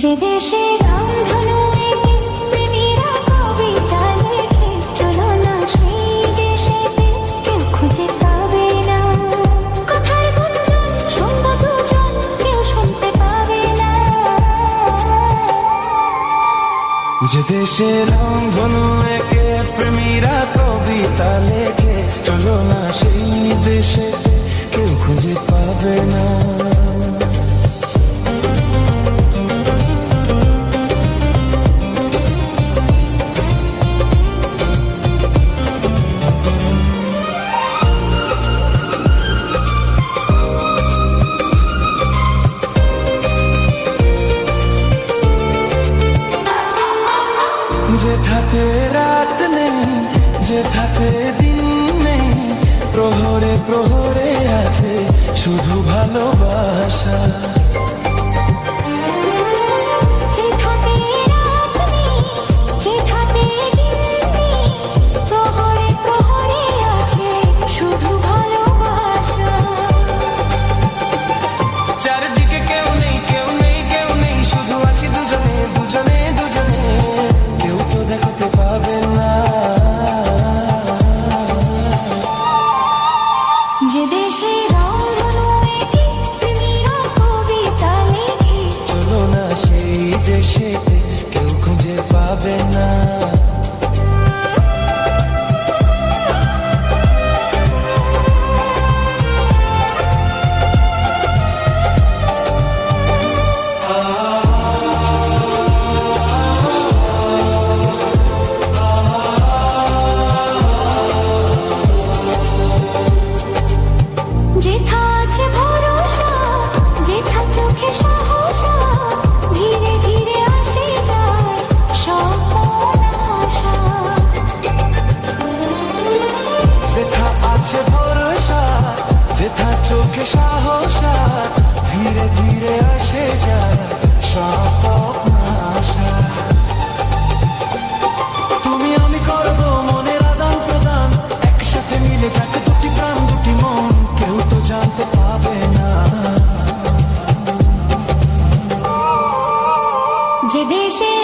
যে দেশে রামধনু এঁকে প্রেমীরা কবিতা লেখে, চলো না সেই দেশেতে, কেউ খুঁজে পাবে না। কথার গুঞ্জন শুনবো দুজন, কেউ শুনতে পাবে না। যে দেশে রামধনু এঁকে প্রেমীরা কবিতা লেখে, চলো না সেই দেশেতে, কেউ খুঁজে পাবে না। যেথাতে রাত নেই, যেথাতে দিন নেই, প্রহরে প্রহরে আছে শুধু ভালোবাসা। যেথাতে রাত নেই, যেথাতে দিন নেই, প্রহরে প্রহরে আছে শুধু ভালোবাসা। চারদিকে কেউ নেই, কেউ নেই, কেউ নেই, শুধু আছি দুজনে, দুজনে, দুজনে, কেউ তো দেখাতে পাবে না। যে দেশে রামধনু এঁকে প্রেমীরা কবিতা লেখে, চলো না সেই দেশেতে, কেউ খুঁজে পাবে না। যেথা আছে ভরসা, যেথা চোখে সাহসা, ধীরে ধীরে আসে যায় স্বপ্ন আশা। যেথা আছে ভরসা, যেথা চোখে সাহসা, ধীরে ধীরে আসে যায় স্বপ্ন আশা। তুমি আমি করবো মনের আদান প্রদান, একসাথে মিলে যাক দুটি প্রাণ দুটি মন, কেউ তো জানতে পাবে না। যে দেশে